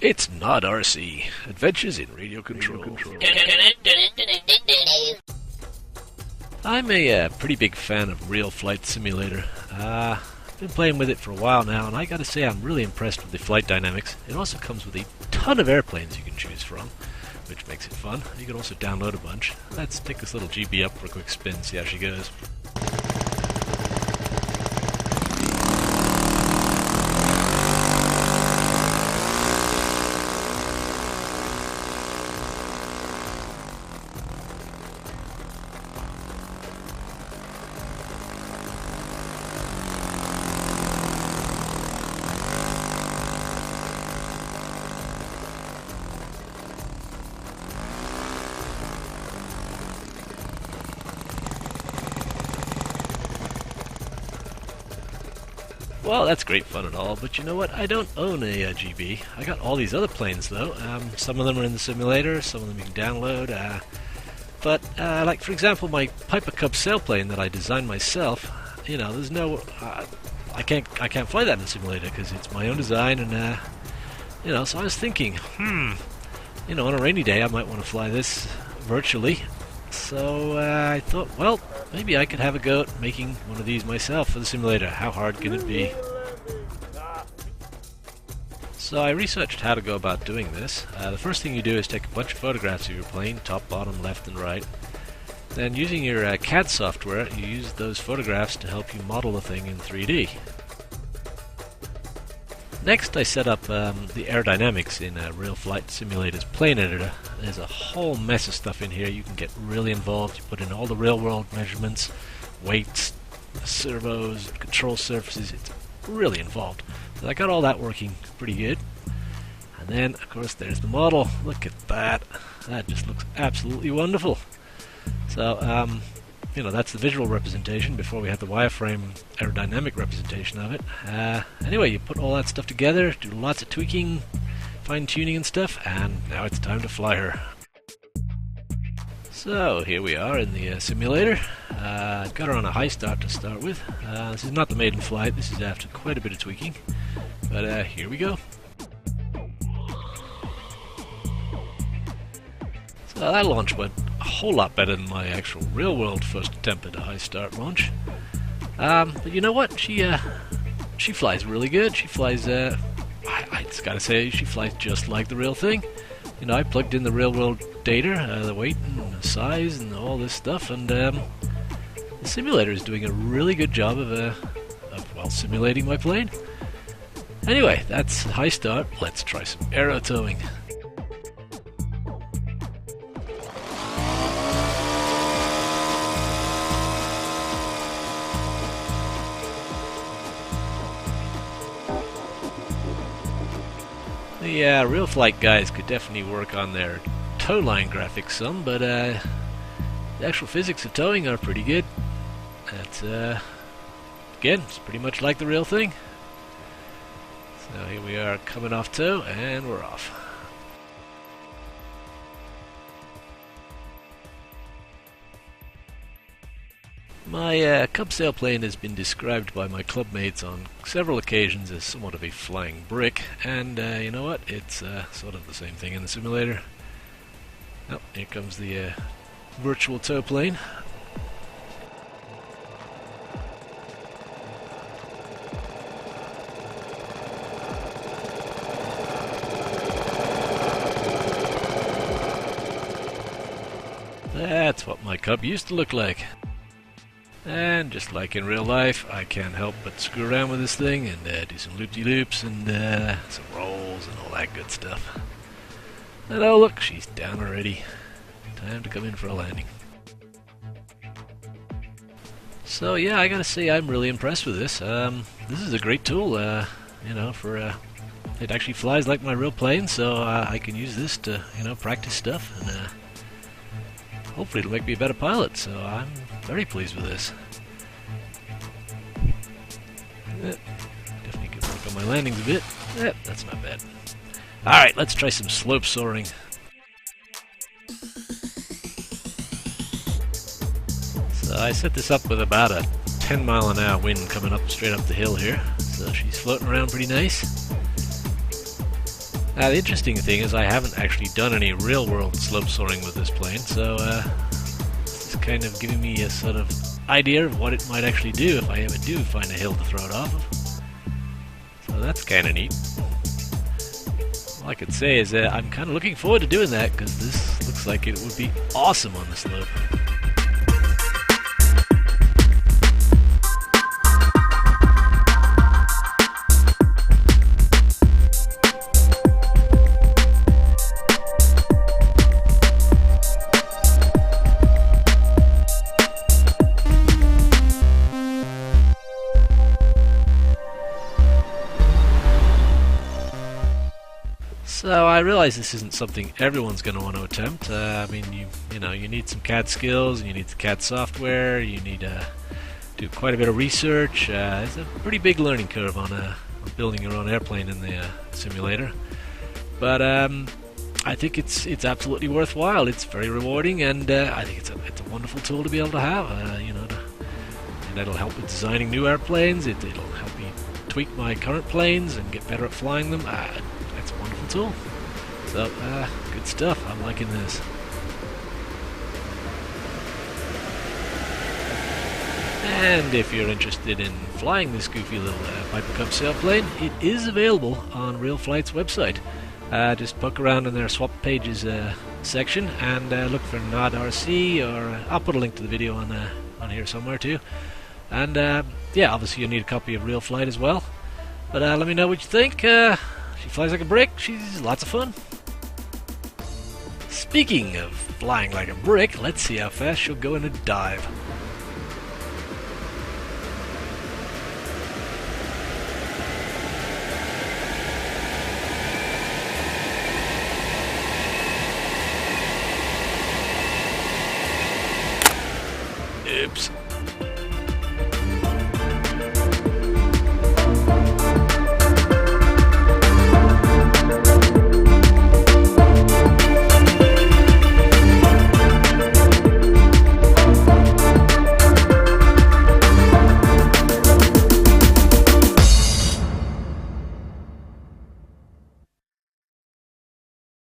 It's not RC. Adventures in Radio Control. I'm a pretty big fan of RealFlight Simulator. I've been playing with it for a while now, and I gotta say I'm really impressed with the flight dynamics. It also comes with a ton of airplanes you can choose from, which makes it fun. You can also download a bunch. Let's take this little GB up for a quick spin, see how she goes. Well, that's great fun and all, but you know what? I don't own a GB. I got all these other planes, though. Some of them are in the simulator, some of them you can download. Like for example, my Piper Cub sailplane that I designed myself. You know, there's no, I can't fly that in the simulator because it's my own design, and you know. So I was thinking, you know, on a rainy day I might want to fly this virtually. So I thought, well, maybe I could have a go at making one of these myself for the simulator. How hard can it be? So I researched how to go about doing this. The first thing you do is take a bunch of photographs of your plane, top, bottom, left, and right. Then using your CAD software, you use those photographs to help you model the thing in 3D. Next, I set up the aerodynamics in RealFlight Simulator's plane editor. There's a whole mess of stuff in here. You can get really involved. You put in all the real-world measurements, weights, servos, control surfaces. It's really involved. So I got all that working pretty good. And then, of course, there's the model. Look at that. That just looks absolutely wonderful. So, you know, that's the visual representation before we have the wireframe aerodynamic representation of it. Anyway, you put all that stuff together, do lots of tweaking, fine-tuning and stuff, and now it's time to fly her. So, here we are in the simulator. I've got her on a high start to start with. This is not the maiden flight, this is after quite a bit of tweaking. But here we go. So that launch went a whole lot better than my actual real-world first attempt at a high start launch. But you know what? She flies really good. She flies, I just gotta say, she flies just like the real thing. You know, I plugged in the real-world data, the weight and the size and all this stuff, and the simulator is doing a really good job of simulating my plane. Anyway, that's high start. Let's try some aero-towing. The RealFlight guys could definitely work on their tow line graphics some, but the actual physics of towing are pretty good. That's, again, it's pretty much like the real thing. So here we are coming off tow, and we're off. My Cub sailplane has been described by my clubmates on several occasions as somewhat of a flying brick, and you know what? It's sort of the same thing in the simulator. Oh, here comes the virtual tow plane. That's what my Cub used to look like. And just like in real life, I can't help but screw around with this thing and do some loop-de-loops and some rolls and all that good stuff. And oh look, she's down already. Time to come in for a landing. So yeah, I gotta say I'm really impressed with this. This is a great tool, you know, for it actually flies like my real plane, so I can use this to, you know, practice stuff, and hopefully it'll make me a better pilot. So I'm very pleased with this. Definitely can work on my landings a bit. That's not bad. Alright, let's try some slope soaring. So I set this up with about a 10-mile-an-hour wind coming up straight up the hill here. So she's floating around pretty nice. The interesting thing is I haven't actually done any real-world slope soaring with this plane, so this is kind of giving me a sort of idea of what it might actually do if I ever do find a hill to throw it off of. So that's kind of neat. All I could say is that I'm kind of looking forward to doing that, because this looks like it would be awesome on the slope. So I realize this isn't something everyone's going to want to attempt. I mean, you know, you need some CAD skills, and you need the CAD software. You need to do quite a bit of research. It's a pretty big learning curve on building your own airplane in the simulator. But I think it's absolutely worthwhile. It's very rewarding, and I think it's a wonderful tool to be able to have. You know, and that'll help with designing new airplanes. It'll help me tweak my current planes and get better at flying them. It's a wonderful tool. So, good stuff. I'm liking this. And if you're interested in flying this goofy little Piper Cub sailplane, it is available on RealFlight's website. Just poke around in their swap pages section and look for Nod RC, or I'll put a link to the video on here somewhere too. And yeah, obviously you'll need a copy of RealFlight as well. But let me know what you think. She flies like a brick. She's lots of fun. Speaking of flying like a brick, let's see how fast she'll go in a dive. Oops.